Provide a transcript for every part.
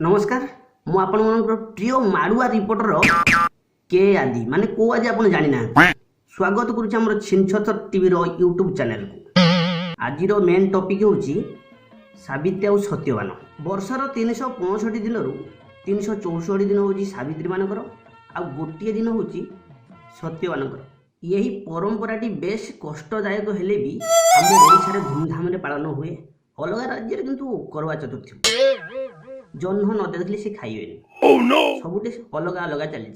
नमस्कार मु आपण प्रिय माड़ुआ रिपोर्टर के आदि माने को आदि आपण जानि ना स्वागत करूछि हमर छिनछतर टीवी रो यूट्यूब चैनल को। आज रो मेन टॉपिक होछि सावित्री और सत्यवान। वर्षर 365 दिन रु 364 दिन होछि सावित्री मानकर आ गोटिए दिन होछि सत्यवानकर। यही परंपराटी बेस कष्टदायक हेले भी हम ओडिसा रे धूमधाम रे पालन हुए। अलग राज्य रे किंतु करवा चतुर्थी जह्न न देखले से खाइबेनी सबुटे अलग अलग चली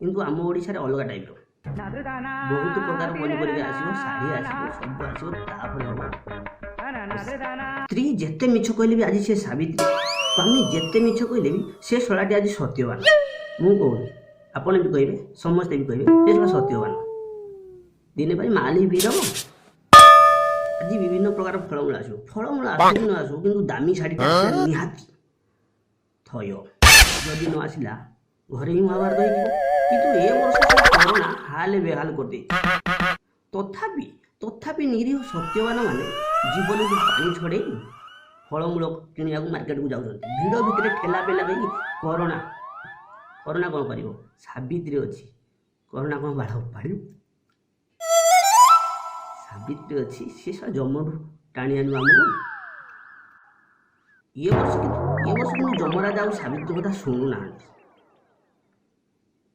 किंतु आम ओडिसा रे अलग टाइप रो बहुत प्रकार पनीपरिया आसीबो साड़ी आसीबो सब आसीबो तापर हो स्त्री जेते मिछ कहले भी आज से सावित्री स्वामी जेते मिछ कहले भी से सलाटी आज सत्यवान। मु कहूनी आपण भी कहबे समस्त भी कहबे से सत्यवान दिने भाई माली भी दबो। आज विभिन्न प्रकार फलमूल आसो न आसो किंतु दामी शाढ़ी निहाती थय जदि न आसला घरे ही महाभारत किंतु ए वर्ष कोरोना हाल बेहाल कर दे। तथापि निरीह सत्यवान माने जीवन को पानी छड़े फलमूल किनिया मार्केट को जाउछन भिड़ भितर ठेला पेला गई कोरोना कोरोना कौन कर सावित्री अच्छी कोरोना कौन बाढ़ पाड़ सावित्री अच्छी सी सब जमू टाणी आनु आमको ये वर्ष कि जमराज आ सावित्री कथा शुणु ना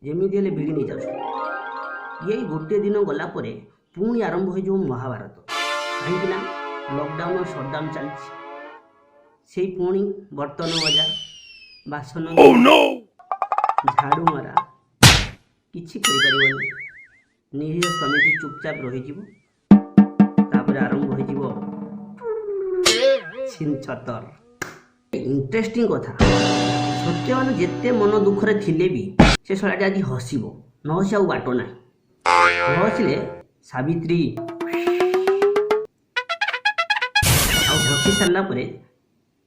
जमी भिड़ी नहीं जाऊ। यही गोटे दिन गला परे पुणी आरंभ हो महाभारत कहीं लॉकडाउन सटडाउन चलती से पुणी बर्तन मजा बासन झाड़ू मरा किसी निरीह स्वामी चुपचाप रही आरंभ हो छिनछतर। इंटरेस्टिंग कथा सत्यवान जेते मन दुखरे थिले भी से सलाटी आज हसिबो न हसी आउ बाट ना न हसिले सावित्री हसी सारा गोटे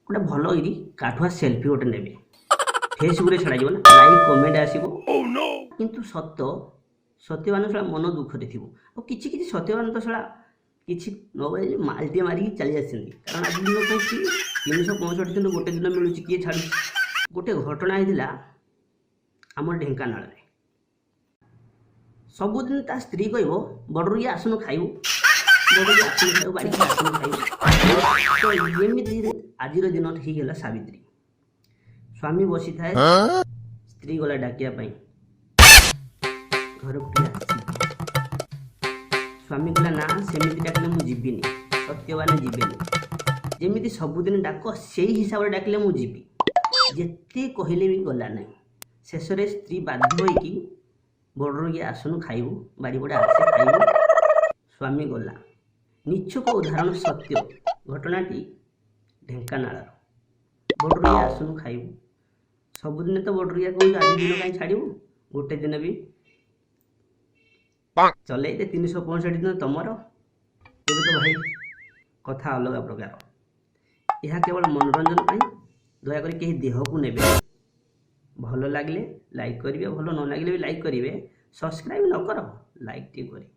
भल काठुआ सेल्फी गोटे ने फेसबुक रे छड़ा ना लाइक कमेंट आसीबो किंतु सत्यवान सला मन दुखरे थिबो और किछि किछि सत्यवान तो सला किछि न माल्टी मारी चली आसती कारण आज दिन 365 दिन गोटे दिन मिलूँ किए छाड़ गोटे घटना होता आम ढेंकानाल सबुदिन ता स्त्री कह बड़रुआ आसन खाइबू बड़रुआ आसन खाइबू बाड़ी आसन खाइबू तो एमती आज दिन होगा सावित्री स्वामी बसी थाए स्त्री गला डाकिया घर को स्वामी कहला ना सेमती डाकिले मु जीविनी सत्यवान जीवेनी जमी सबुदिन डाक से हिसाब से डाकिले मु जीवी जेते कहले भी गला ना शेष में स्त्री बाध्य होगी बड़रुआ आसन खाइबू बाड़ी बड़ा आसे खाइबू स्वामी गला निच्छुक उदाहरण सत्य घटनाटी ढेंकानाल बड़रुआ आसन खाइबू सबुदिन तो बड़रुआ कहूँ आज दिन कहीं छाड़ू गोटे दिन भी चल 365 दिन तुमर तेज तो भाई कथा अलग प्रकार यह केवल मनोरंजन पर दयाकोरी कहीं देह को ने भल लगे लाइक करेंगे भल न लगे भी लाइक करेंगे सब्सक्राइब न कर लाइक टी करें।